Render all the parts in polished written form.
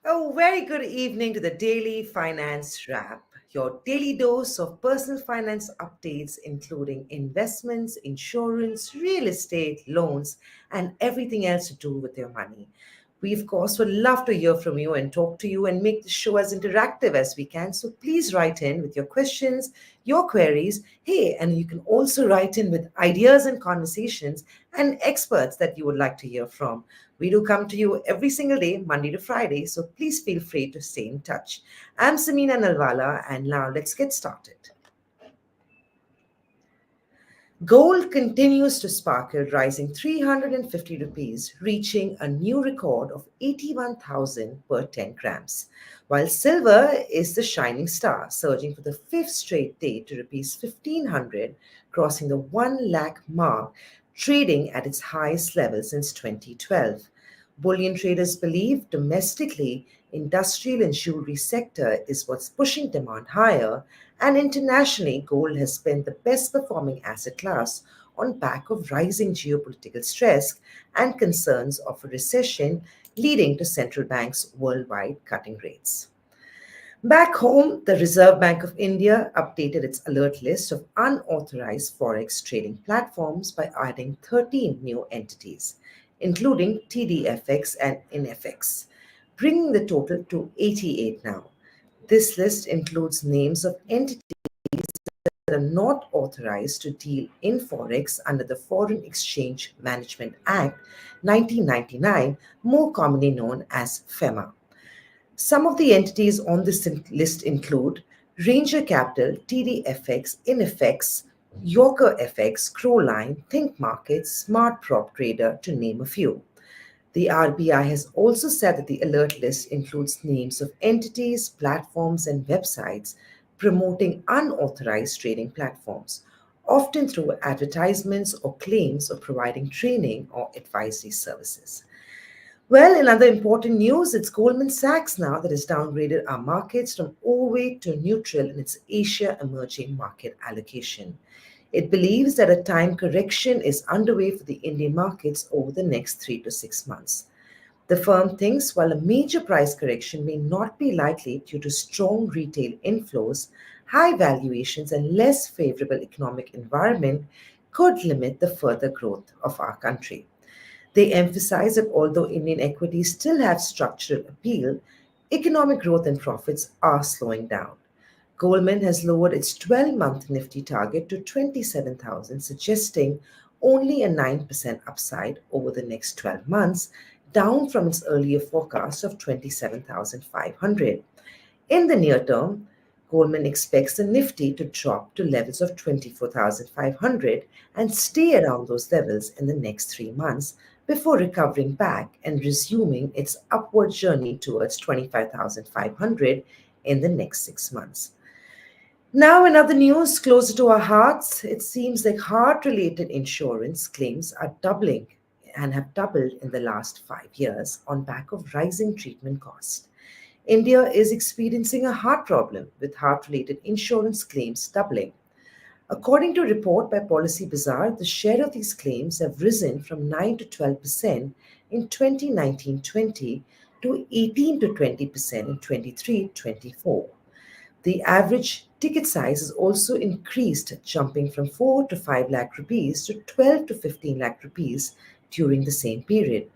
A very good evening to the Daily Finance Wrap, your daily dose of personal finance updates, including investments, insurance, real estate, loans, and everything else to do with your money. We, of course, would love to hear from you and talk to you and make the show as interactive as we can. So please write in with your questions, your queries. Hey, and you can also write in with ideas and conversations and experts that you would like to hear from. We do come to you every single day, Monday to Friday, so please feel free to stay in touch. I'm Samina Nalwala, and now let's get started. Gold continues to sparkle, rising 350 rupees, reaching a new record of 81,000 per 10 grams. While silver is the shining star, surging for the fifth straight day to rupees 1,500, crossing the 1 lakh mark, trading at its highest level since 2012. Bullion traders believe domestically, industrial and jewelry sector is what's pushing demand higher, and internationally, gold has been the best performing asset class on back of rising geopolitical stress and concerns of a recession leading to central banks worldwide cutting rates. Back home, the Reserve Bank of India updated its alert list of unauthorized forex trading platforms by adding 13 new entities, including TDFX and INFX, bringing the total to 88 now. This list includes names of entities that are not authorized to deal in forex under the Foreign Exchange Management Act 1999, more commonly known as FEMA. Some of the entities on this list include Ranger Capital, TDFX, InFX, Yorker FX, Crowline, Think Markets, Smart Prop Trader, to name a few. The RBI has also said that the alert list includes names of entities, platforms, and websites promoting unauthorized trading platforms, often through advertisements or claims of providing training or advisory services. Well, in other important news, it's Goldman Sachs now that has downgraded our markets from overweight to neutral in its Asia emerging market allocation. It believes that a time correction is underway for the Indian markets over the next 3 to 6 months. The firm thinks while a major price correction may not be likely due to strong retail inflows, high valuations and less favorable economic environment could limit the further growth of our country. They emphasize that although Indian equities still have structural appeal, economic growth and profits are slowing down. Goldman has lowered its 12-month Nifty target to 27,000, suggesting only a 9% upside over the next 12 months, down from its earlier forecast of 27,500. In the near term, Goldman expects the Nifty to drop to levels of 24,500 and stay around those levels in the next 3 months before recovering back and resuming its upward journey towards 25,500 in the next 6 months. Now, in other news closer to our hearts, it seems like heart related insurance claims are doubling and have doubled in the last 5 years on back of rising treatment costs. India is experiencing a heart problem with heart related insurance claims doubling. According to a report by Policy Bazaar, the share of these claims have risen from 9 to 12% in 2019-20 to 18 to 20% in 23-24. The average ticket size has also increased, jumping from 4 to 5 lakh rupees to 12 to 15 lakh rupees during the same period.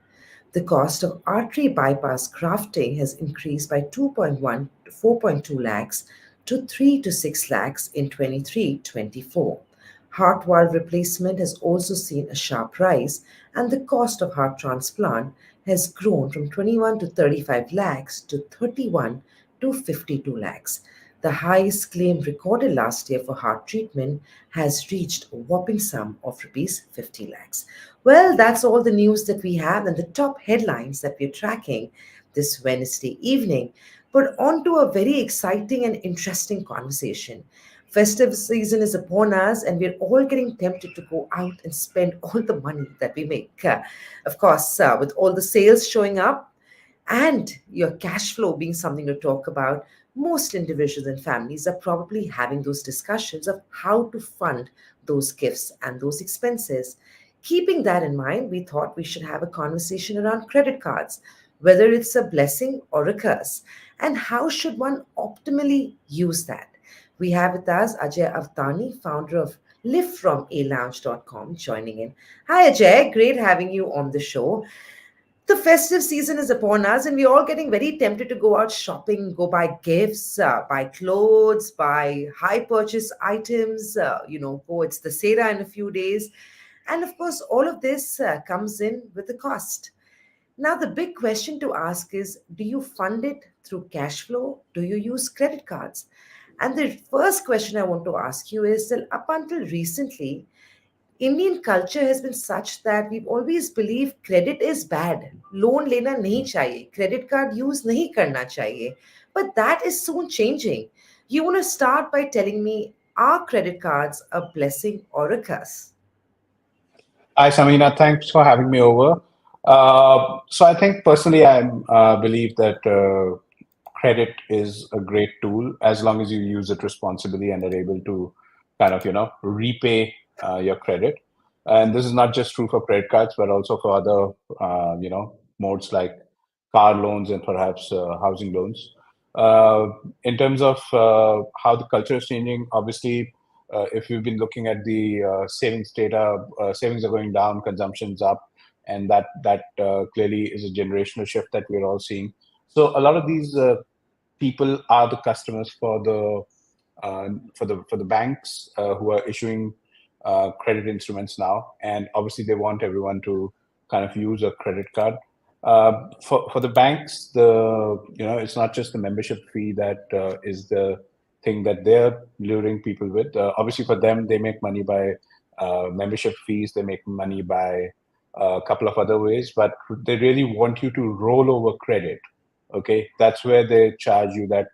The cost of artery bypass grafting has increased by 2.1 to 4.2 lakhs to 3 to 6 lakhs in 23-24. Heart valve replacement has also seen a sharp rise, and the cost of heart transplant has grown from 21 to 35 lakhs to 31 to 52 lakhs. The highest claim recorded last year for heart treatment has reached a whopping sum of rupees 50 lakhs. Well, that's all the news that we have and the top headlines that we're tracking this Wednesday evening. But on to a very exciting and interesting conversation. Festive season is upon us, and we're all getting tempted to go out and spend all the money that we make. Of course, with all the sales showing up, and your cash flow being something to talk about, most individuals and families are probably having those discussions of how to fund those gifts and those expenses. Keeping that in mind, we thought we should have a conversation around credit cards. whether it's a blessing or a curse, and how should one optimally use that. We have with us Ajay Awtaney, founder of liftfromalounge.com, joining in. Hi Ajay, great having you on the show. The festive season is upon us, and we're all getting very tempted to go out shopping, go buy gifts, buy clothes, buy high purchase items. Go, it's the Sera in a few days. And of course, all of this comes in with a cost. Now, the big question to ask is, do you fund it through cash flow? Do you use credit cards? And the first question I want to ask you is that up until recently, Indian culture has been such that we've always believed credit is bad. Loan lena nahi chahiye. Credit card use nahi karna chahiye. But that is soon changing. You want to start by telling me, are credit cards a blessing or a curse? Hi, Samina. Thanks for having me over. So I think personally, I believe that credit is a great tool as long as you use it responsibly and are able to kind of, repay your credit. And this is not just true for credit cards, but also for other, modes like car loans and perhaps housing loans. Uh, in terms of how the culture is changing, obviously, if you've been looking at the savings data, savings are going down, consumption's up, and that clearly is a generational shift that we're all seeing. So a lot of these people are the customers for the banks who are issuing credit instruments now, and obviously they want everyone to kind of use a credit card. For the banks, it's not just the membership fee that is the thing that they're luring people with. Obviously, for them, they make money by membership fees. They make money by a couple of other ways, but they really want you to roll over credit. Okay, that's where they charge you that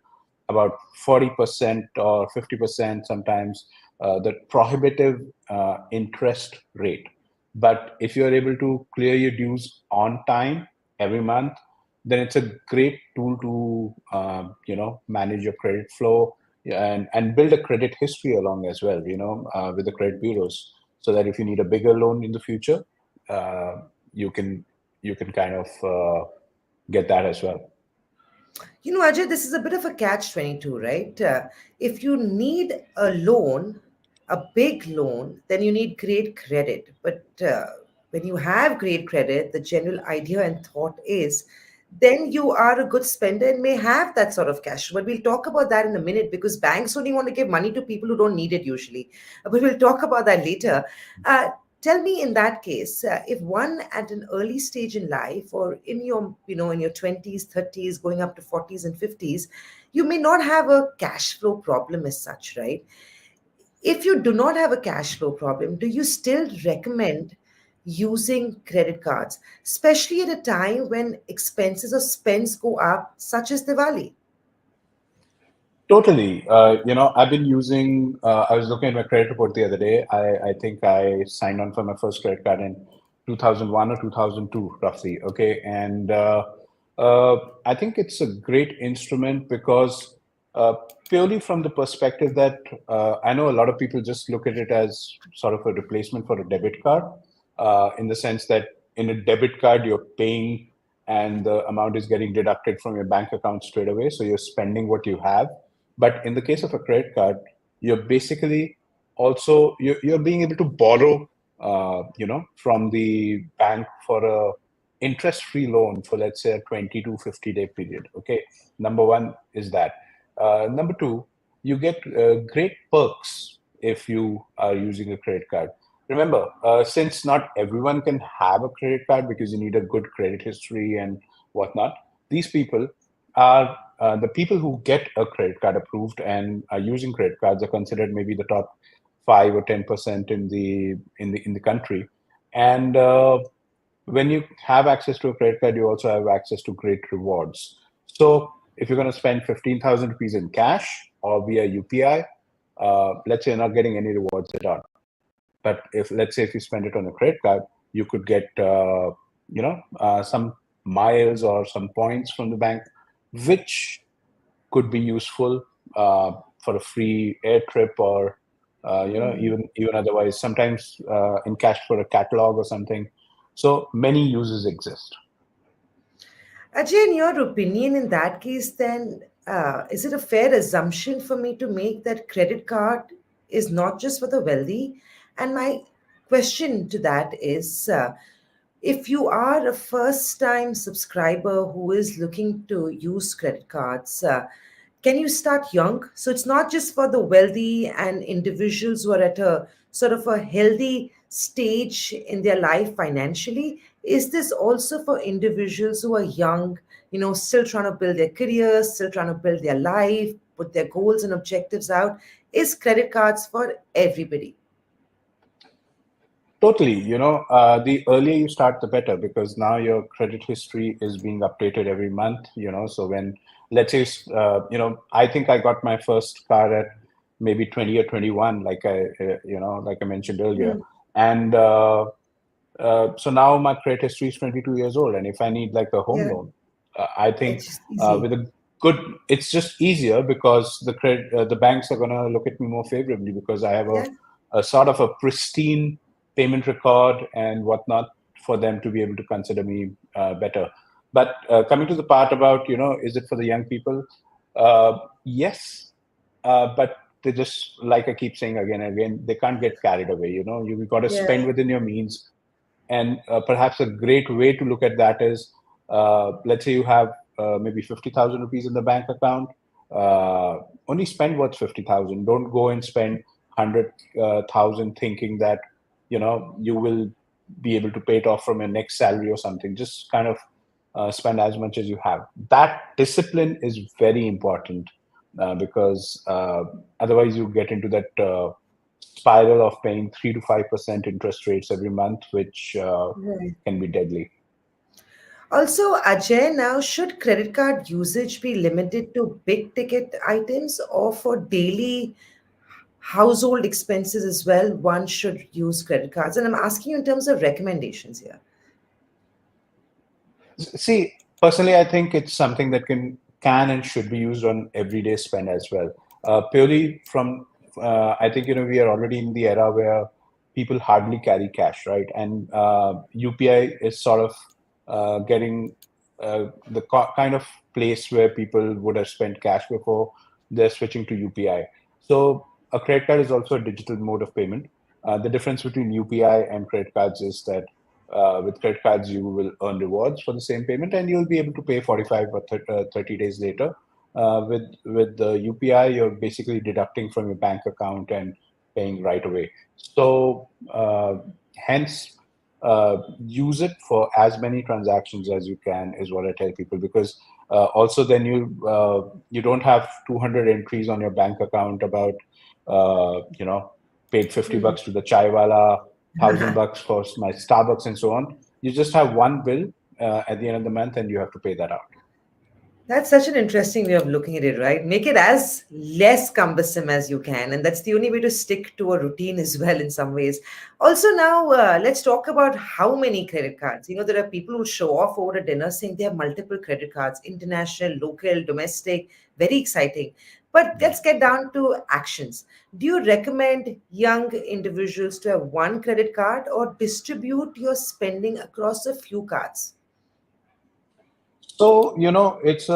about 40% or 50% sometimes, the prohibitive interest rate. But if you're able to clear your dues on time every month, then it's a great tool to manage your credit flow and build a credit history along as well, with the credit bureaus, so that if you need a bigger loan in the future, uh, you can kind of get that as well. Ajay, this is a bit of a catch 22, right? If you need a loan, a big loan, then you need great credit. But when you have great credit, the general idea and thought is then you are a good spender and may have that sort of cash. But we'll talk about that in a minute because banks only want to give money to people who don't need it usually. But we'll talk about that later. Uh, Tell me, in that case, if one at an early stage in life or in your, in your 20s, 30s, going up to 40s and 50s, you may not have a cash flow problem as such, right? If you do not have a cash flow problem, do you still recommend using credit cards, especially at a time when expenses or spends go up, such as Diwali? Totally. I've been using, I was looking at my credit report the other day. I think I signed on for my first credit card in 2001 or 2002, roughly. Okay. And uh, I think it's a great instrument because uh, purely from the perspective that I know a lot of people just look at it as sort of a replacement for a debit card, in the sense that in a debit card, you're paying and the amount is getting deducted from your bank account straight away. So you're spending what you have. But in the case of a credit card, you're basically also you're being able to borrow, from the bank for a interest-free loan for, let's say, a 20 to 50-day period. Okay, number one is that. Number two, you get great perks if you are using a credit card. Remember, since not everyone can have a credit card because you need a good credit history and whatnot, these people are the people who get a credit card approved and are using credit cards are considered maybe the top 5 or 10% in the country. And when you have access to a credit card, you also have access to great rewards. So if you're going to spend 15,000 rupees in cash or via UPI, let's say you're not getting any rewards at all. But if, let's say, if you spend it on a credit card, you could get some miles or some points from the bank, which could be useful for a free air trip or even otherwise. Sometimes in cash for a catalog or something. So many uses exist. Ajay, in your opinion, in that case, then is it a fair assumption for me to make that credit card is not just for the wealthy? And my question to that is, if you are a first time subscriber who is looking to use credit cards, can you start young? So it's not just for the wealthy and individuals who are at a sort of a healthy stage in their life financially. Is this also for individuals who are young, still trying to build their careers, still trying to build their life, put their goals and objectives out? Is credit cards for everybody? Totally. The earlier you start, the better, because now your credit history is being updated every month. So when, let's say, I think I got my first car at maybe 20 or 21, like I mentioned earlier. Hmm. And so now my credit history is 22 years old. And if I need like a home Yeah, loan, I think it's just easy. with a good, it's just easier because the banks are going to look at me more favorably because I have Yeah, a sort of a pristine payment record and whatnot for them to be able to consider me better. But coming to the part about, is it for the young people? Yes, but they just, like I keep saying again and again, they can't get carried away. You've got to spend yeah. within your means. And perhaps a great way to look at that is, let's say you have maybe 50,000 rupees in the bank account. Uh, Only spend what's 50,000. Don't go and spend 100,000 thinking that, you will be able to pay it off from your next salary or something. Just kind of spend as much as you have. That discipline is very important because otherwise you get into that spiral of paying 3 to 5% interest rates every month, which Right. can be deadly. Also, Ajay, now should credit card usage be limited to big ticket items or for daily household expenses as well? One should use credit cards. And I'm asking you in terms of recommendations here. See, personally, I think it's something that can and should be used on everyday spend as well. Purely from, I think we are already in the era where people hardly carry cash, right? And UPI is sort of getting the kind of place where people would have spent cash before. They're switching to UPI. So a credit card is also a digital mode of payment. The difference between UPI and credit cards is that with credit cards, you will earn rewards for the same payment, and you'll be able to pay 45 or 30 days later. With the UPI, you're basically deducting from your bank account and paying right away. So hence, use it for as many transactions as you can is what I tell people, because also then you don't have 200 entries on your bank account about paid 50 Hmm. bucks to the chai wala, $1,000 for my Starbucks and so on. You just have one bill at the end of the month, and you have to pay that out. That's such an interesting way of looking at it, right? Make it as less cumbersome as you can. And that's the only way to stick to a routine as well, in some ways. Also, now let's talk about how many credit cards. There are people who show off over a dinner saying they have multiple credit cards, international, local, domestic, very exciting. But let's get down to actions. Do you recommend young individuals to have one credit card or distribute your spending across a few cards? So, it's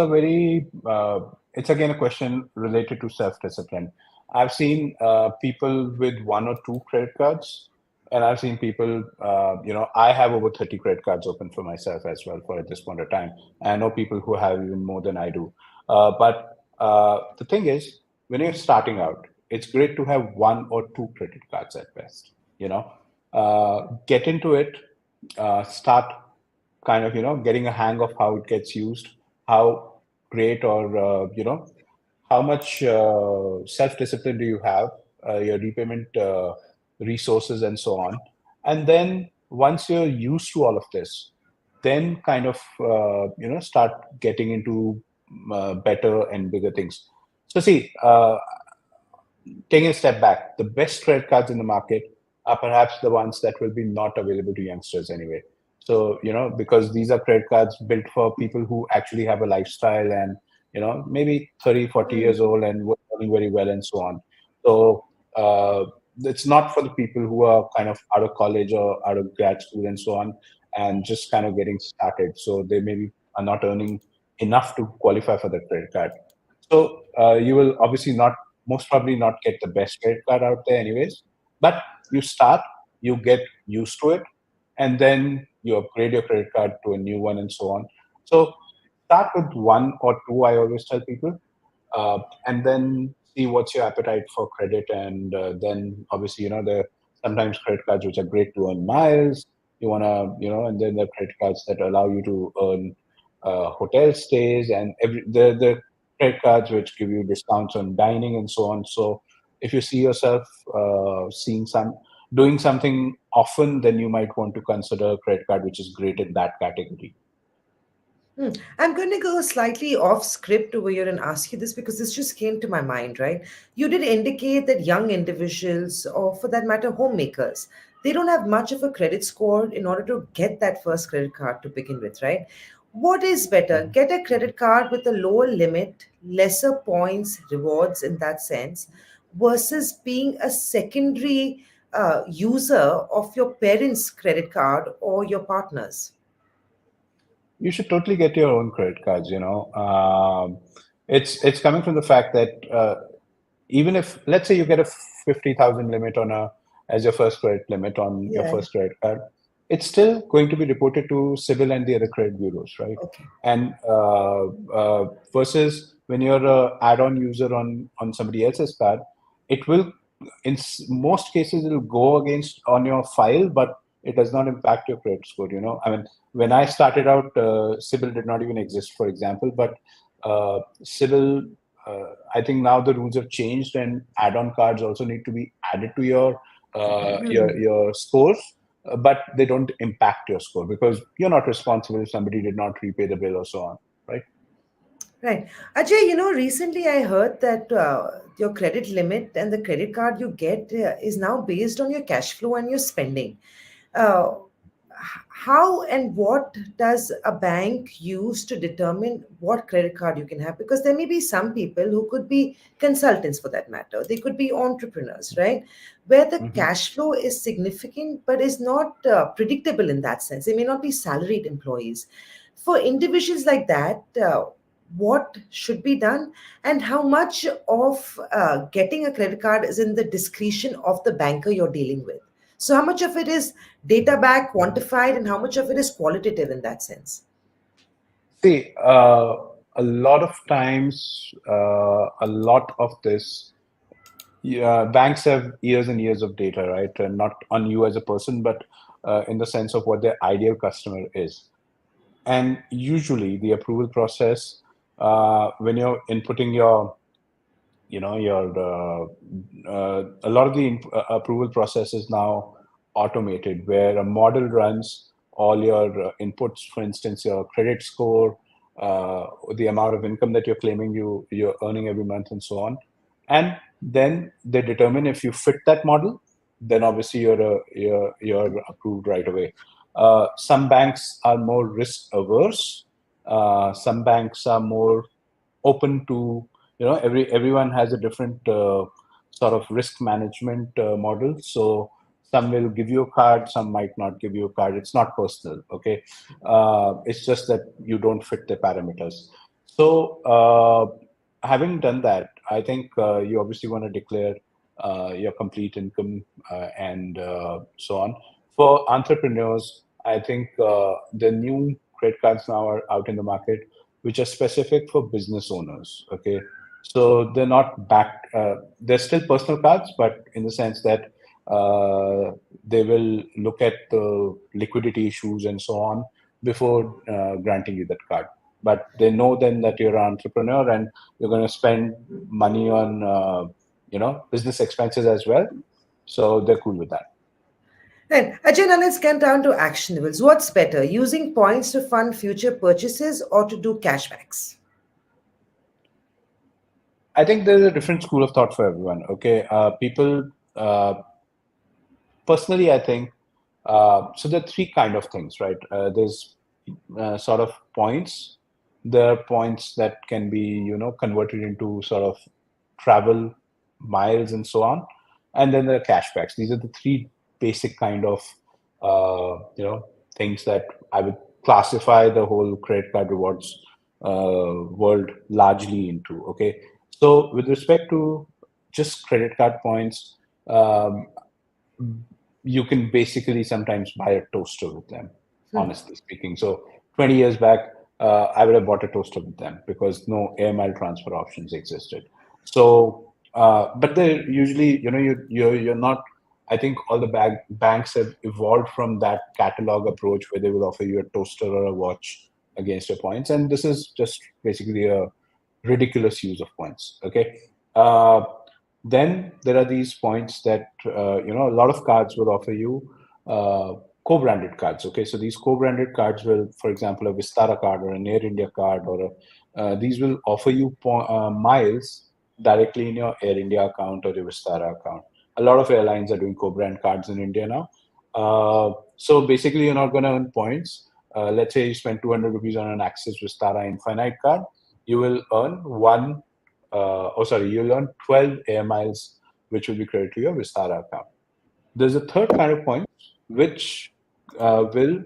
again a question related to self-discipline. I've seen people with one or two credit cards, and I've seen people, I have over 30 credit cards open for myself as well for at this point of time. I know people who have even more than I do. But the thing is, when you're starting out, it's great to have one or two credit cards at best. Get into it, start kind of getting a hang of how it gets used, how great or how much self discipline do you have, your repayment resources and so on. And then once you're used to all of this, then kind of start getting into better and bigger things. So see, taking a step back, the best credit cards in the market are perhaps the ones that will be not available to youngsters anyway. So, because these are credit cards built for people who actually have a lifestyle and, maybe 30, 40 Hmm. years old and work earning very well and so on. So, uh, it's not for the people who are kind of out of college or out of grad school and so on and just kind of getting started. So they may be are not earning enough to qualify for the credit card. So you will obviously not, most probably not get the best credit card out there, anyways. But you start, you get used to it, and then you upgrade your credit card to a new one, and so on. So start with one or two. I always tell people, and then see what's your appetite for credit, and then obviously there are sometimes credit cards which are great to earn miles. You want to, and then there are credit cards that allow you to earn hotel stays, and the credit cards which give you discounts on dining and so on. So if you see yourself doing something often, then you might want to consider a credit card which is great in that category. I'm going to go slightly off script over here and ask you this because this just came to my mind, right? You did indicate that young individuals, or for that matter, homemakers, they don't have much of a credit score in order to get that first credit card to begin with, right? What is better? Get a credit card with a lower limit, lesser points, rewards in that sense, versus being a secondary user of your parents' credit card or your partner's? You should totally get your own credit cards. It's coming from the fact that even if, let's say, you get a 50,000 limit on a as your first credit limit on your Yeah. first credit card, it's still going to be reported to CIBIL and the other credit bureaus, right? Okay. And versus when you're a add-on user on somebody else's card, it will, most cases, it will go against on your file, but it does not impact your credit score. I mean, when I started out, CIBIL did not even exist, for example, but CIBIL, I think now the rules have changed, and add-on cards also need to be added to your scores, but they don't impact your score because you're not responsible if somebody did not repay the bill or so on, right? Right. Ajay, recently I heard that your credit limit and the credit card you get is now based on your cash flow and your spending. Uh, how and what does a bank use to determine what credit card you can have? Because there may be some people who could be consultants for that matter. They could be entrepreneurs, right? Where the Mhm. cash flow is significant but is not predictable in that sense. They may not be salaried employees. For individuals like that, what should be done and how much of getting a credit card is in the discretion of the banker you're dealing with? So, how much of it is data back, quantified, and how much of it is qualitative in that sense? See, a lot of times, a lot of this, yeah, banks have years and years of data, right? And not on you as a person, but in the sense of what their ideal customer is. And usually, the approval process, when you're inputting a lot of the approval process is now automated, where a model runs all your inputs, for instance, your credit score, the amount of income that you're claiming you're earning every month, and so on. And then they determine if you fit that model, then obviously you're approved right away. Some banks are more risk averse. Some banks are more open to, everyone has a different sort of risk management model. So some will give you a card, some might not give you a card. It's not personal, okay? It's just that you don't fit the parameters. So having done that, I think you obviously want to declare your complete income and so on. For entrepreneurs, I think the new credit cards now are out in the market, which are specific for business owners. Okay, so they're not backed. They're still personal cards, but in the sense that they will look at the liquidity issues and so on before granting you that card. But they know then that you're an entrepreneur and you're going to spend money on business expenses as well. So they're cool with that. And Ajay, now let's get down to actionables. What's better, using points to fund future purchases or to do cashbacks? I think there's a different school of thought for everyone. Okay, people. Personally, I think so. There are three kind of things, right? There's sort of points. There are points that can be, converted into sort of travel miles and so on, and then there are cashbacks. These are the three basic kind of, things that I would classify the whole credit card rewards world largely into. Okay, so with respect to just credit card points, um, you can basically sometimes buy a toaster with them, honestly speaking. So 20 years back, I would have bought a toaster with them because no air mile transfer options existed. So, but they're usually, you're not. I think all the banks have evolved from that catalog approach where they will offer you a toaster or a watch against your points, and this is just basically a ridiculous use of points. Okay. Uh, then there are these points that a lot of cards will offer you uh, co-branded cards. Okay, so these co-branded cards will, for example, a Vistara card or an Air India card, these will offer you miles directly in your Air India account or your Vistara account. A lot of airlines are doing co-brand cards in India now. So basically, you're not going to earn points. Let's say you spend 200 rupees on an Axis Vistara Infinite card, you will earn you'll earn 12 air miles, which will be credited to your Vistara account. There's a third kind of point, which will,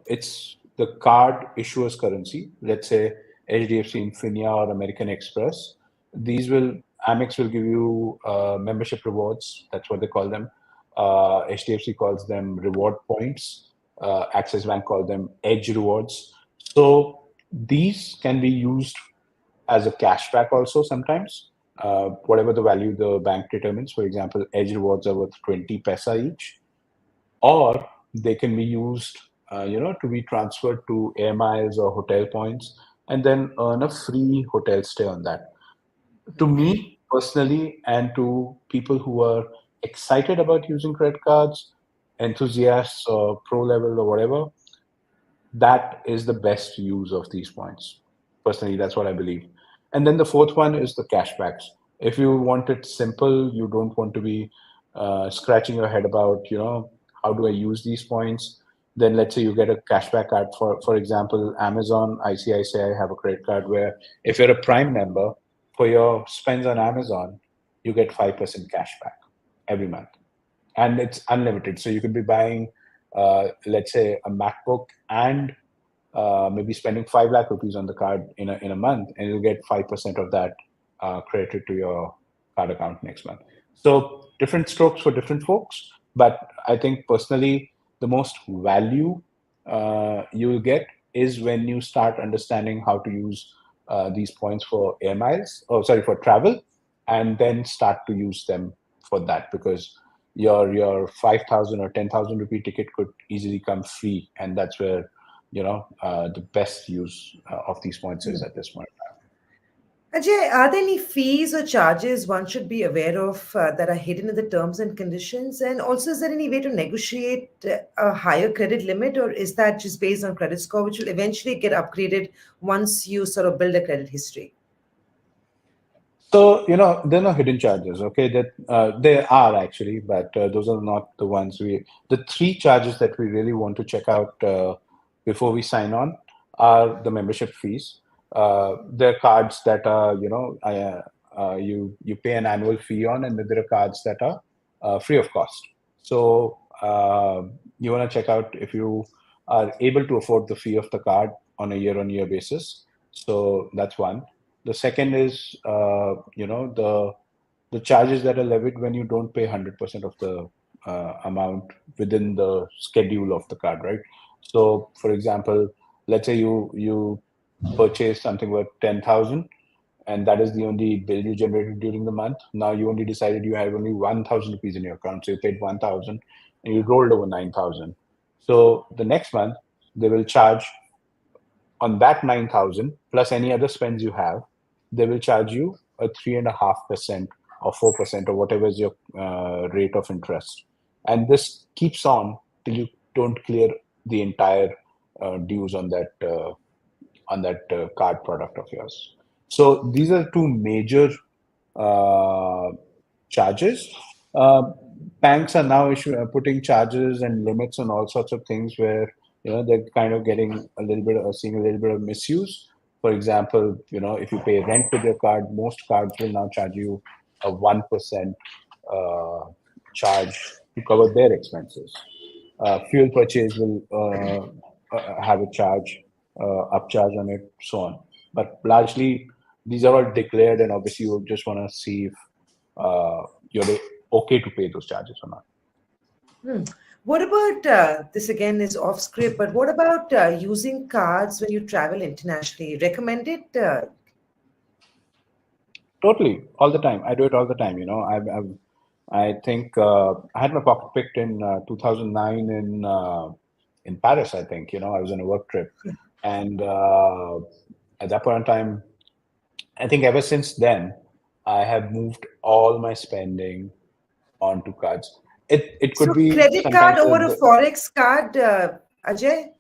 it's the card issuer's currency. Let's say HDFC Infinia or American Express. These will, Amex will give you membership rewards. That's what they call them. HDFC calls them reward points. Axis Bank call them edge rewards. So these can be used as a cashback also sometimes, whatever the value the bank determines. For example, edge rewards are worth 20 paisa each, or they can be used, to be transferred to air miles or hotel points, and then earn a free hotel stay on that. To me personally, and to people who are excited about using credit cards, enthusiasts or pro level or whatever, that is the best use of these points. Personally, that's what I believe. And then the fourth one is the cashbacks. If you want it simple, you don't want to be scratching your head about, how do I use these points? Then let's say you get a cashback card. For example, Amazon, ICICI have a credit card where if you're a Prime member, for your spends on Amazon, you get 5% cashback every month, and it's unlimited. So you could be buying, let's say, a MacBook and maybe spending 5 lakh rupees on the card in a month, and you'll get 5% of that credited to your card account next month. So different strokes for different folks, but I think personally the most value you will get is when you start understanding how to use these points for air miles, for travel, and then start to use them for that, because your 5,000 or 10,000 rupee ticket could easily come free, and that's where the best use of these points is at this point. Ajay, are there any fees or charges one should be aware of that are hidden in the terms and conditions? And also, is there any way to negotiate a higher credit limit, or is that just based on credit score, which will eventually get upgraded once you sort of build a credit history? So, there are no hidden charges, okay? That there are actually, but those are not the ones the three charges that we really want to check out before we sign on are the membership fees. There are cards that are, you pay an annual fee on, and then there are cards that are free of cost. So, you want to check out if you are able to afford the fee of the card on a year-on-year basis. So that's one. The second is, the charges that are levied when you don't pay 100% of the amount within the schedule of the card, right? So, for example, let's say you purchase something worth 10,000, and that is the only bill you generated during the month. Now you only decided you have only 1,000 rupees in your account, so you paid 1,000, and you rolled over 9,000. So the next month they will charge on that 9,000 plus any other spends you have, they will charge you a 3.5% or 4% or whatever is your rate of interest. And this keeps on till you don't clear the entire dues on that card product of yours. So these are two major uh, charges. Uh, Banks are now putting charges and limits on all sorts of things where they're kind of getting a little bit seeing a little bit of misuse. For example, if you pay rent with your card, most cards will now charge you a 1% uh, charge to cover their expenses. Fuel purchase will have a charge, upcharge on it, so on. But largely, these are all declared, and obviously you just want to see if you're okay to pay those charges or not. Hmm. What about this again is off script, but what about using cards when you travel internationally? Recommend it? Totally, all the time. I do it all the time. I think I had my pocket picked in 2009 in Paris. I think I was on a work trip, and at that point in time, I think ever since then, I have moved all my spending onto cards. It So could be credit card sometimes over a Forex card, Ajay?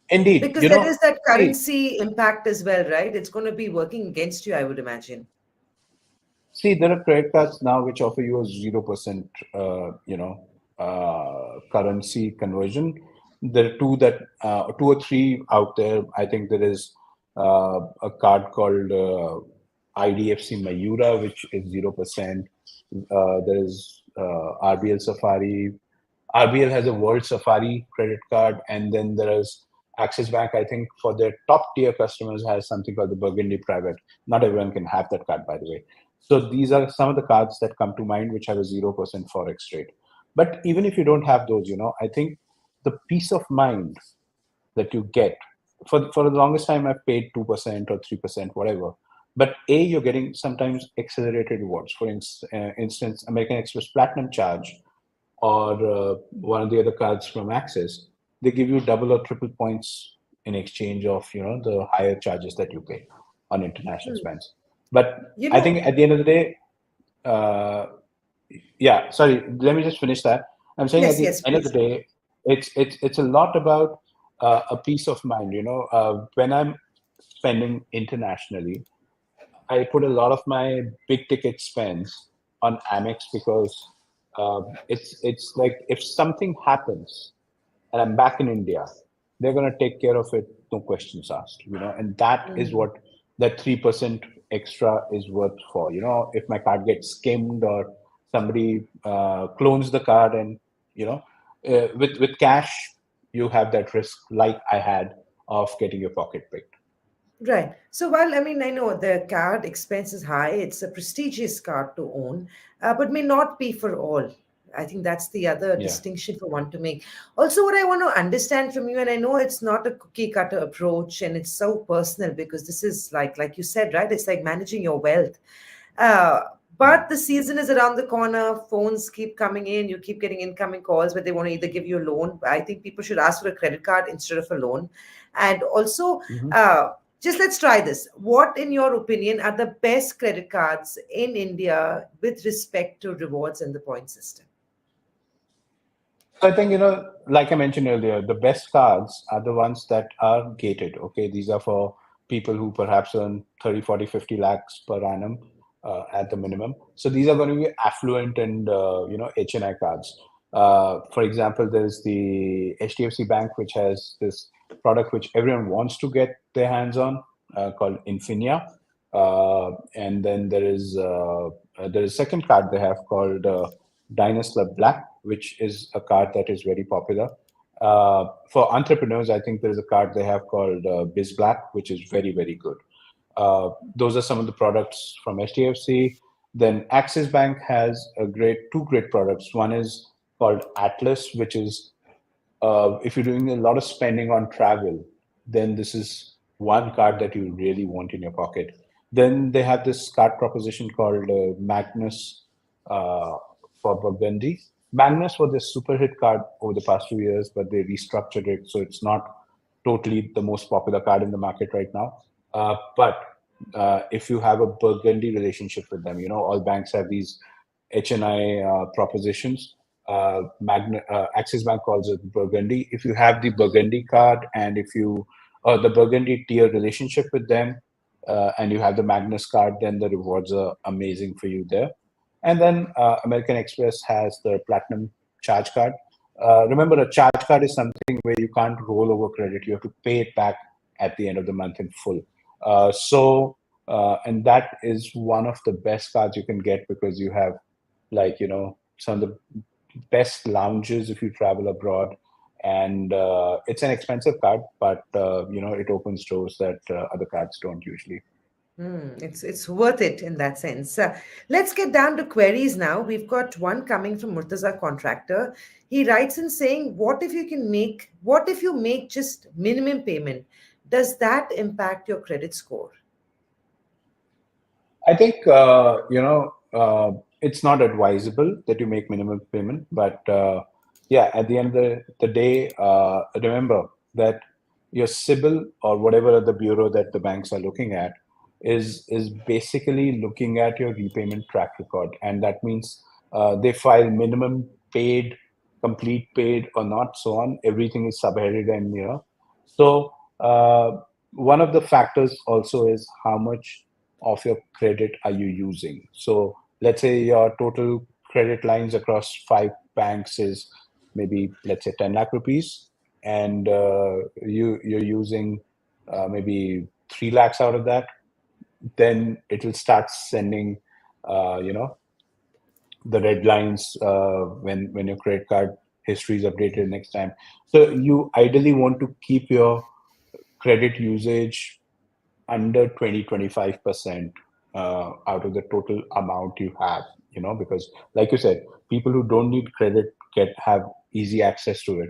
indeed, Because there is that see. currency impact as well, right? It's going to be working against you, I would imagine. See, there are credit cards now which offer you a 0%, currency conversion. There are two or three out there. I think there is a card called IDFC Mayura, which is 0%. There is RBL Safari. RBL has a World Safari credit card, and then there is Axis Bank. I think for their top tier customers has something called the Burgundy Private. Not everyone can have that card, by the way. So these are some of the cards that come to mind which have a 0% forex rate. But even if you don't have those, I think the peace of mind that you get for the longest time I've paid 2% or 3%, whatever. But you're getting sometimes accelerated rewards. For instance, American Express Platinum Charge or one of the other cards from Axis, they give you double or triple points in exchange of the higher charges that you pay on international Hmm. spends. But You I know, think at the end of the day, uh, yeah. Sorry, let me just finish that. I'm saying at yes, the yes, end of the please. day, it's a lot about a peace of mind. When I'm spending internationally, I put a lot of my big ticket spends on Amex because it's like if something happens and I'm back in India, they're gonna take care of it, no questions asked. And that is Mm. what that 3% extra is worth for. If my card gets skimmed or somebody clones the card, and with cash, you have that risk, like I had, of getting your pocket picked. Right. So while I mean I know the card expense is high, it's a prestigious card to own, but may not be for all. I think that's the other Yeah. distinction for one to make. Also, what I want to understand from you, and I know it's not a cookie cutter approach, and it's so personal because this is like you said, right? It's like managing your wealth. Uh, Mm. but the season is around the corner. Phones keep coming in. You keep getting incoming calls where they want to either give you a loan. I think people should ask for a credit card instead of a loan. And also, Mhm. just let's try this. What, in your opinion, are the best credit cards in India with respect to rewards and the point system? So I think, like I mentioned earlier, the best cards are the ones that are gated. Okay. These are for people who perhaps earn 30, 40, 50 lakhs per annum at the minimum. So these are going to be affluent and, HNI cards. For example, there's the HDFC Bank, which has this product which everyone wants to get their hands on called Infinia. And then there is a second card they have called Diners Club Black, which is a card that is very popular. For entrepreneurs, I think there is a card they have called Biz Black, which is very, very good. Those are some of the products from HDFC. Then Axis Bank has two great products. One is called Atlas, which is if you're doing a lot of spending on travel, then this is one card that you really want in your pocket. Then they have this card proposition called Magnus for Burgundy. Magnus was a super hit card over the past few years, but they restructured it, so it's not totally the most popular card in the market right now. But if you have a Burgundy relationship with them, all banks have these HNI propositions. Axis Bank calls it Burgundy. If you have the Burgundy card and if you the Burgundy tier relationship with them, and you have the Magnus card, then the rewards are amazing for you there. And then American Express has the Platinum Charge Card. Remember, a charge card is something where you can't roll over credit; you have to pay it back at the end of the month in full. And that is one of the best cards you can get because you have, like, some of the best lounges if you travel abroad, and it's an expensive card, but it opens doors that other cards don't usually. It's worth it in that sense. Let's get down to queries now. We've got one coming from Murtaza Contractor. He writes in saying, what if you make just minimum payment? Does that impact your credit score? I think it's not advisable that you make minimum payment, but yeah, at the end of the day, remember that your CIBIL or whatever other bureau that the banks are looking at is basically looking at your repayment track record, and that means they file minimum paid, complete paid, or not, so on. Everything is subheaded and so. One of the factors also is how much of your credit are you using. So let's say your total credit lines across 5 banks is maybe, let's say, 10 lakh rupees, and you're using maybe 3 lakhs out of that. Then it will start sending the red lines when your credit card history is updated next time. So you ideally want to keep your credit usage under 20-25% out of the total amount you have, because like you said, people who don't need credit have easy access to it.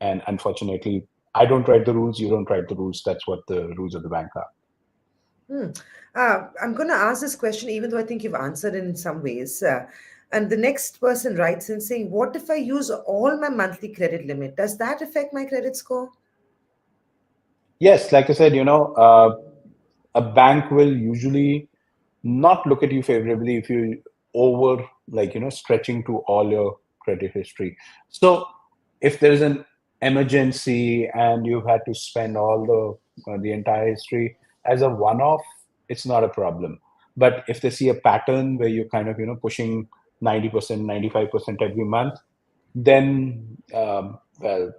And unfortunately, I don't write the rules, you don't write the rules. That's what the rules of the bank are. Hmm. I'm going to ask this question, even though I think you've answered it in some ways. And the next person writes in saying, what if I use all my monthly credit limit? Does that affect my credit score? Yes, like I said, a bank will usually not look at you favorably if you over, like, stretching to all your credit history. So if there's an emergency and you've had to spend all the entire history as a one-off, it's not a problem. But if they see a pattern where you're kind of pushing 90%, 95% every month, then well,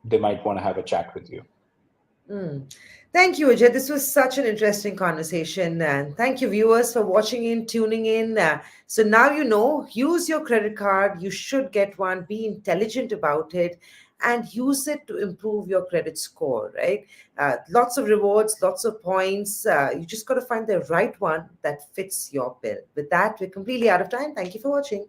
they might want to have a chat with you. Mm. Thank you, Ajay. This was such an interesting conversation. And thank you, viewers, for watching in, tuning in. So now you know, use your credit card. You should get one, be intelligent about it, and use it to improve your credit score, right? Lots of rewards, lots of points. You just got to find the right one that fits your bill. With that, we're completely out of time. Thank you for watching.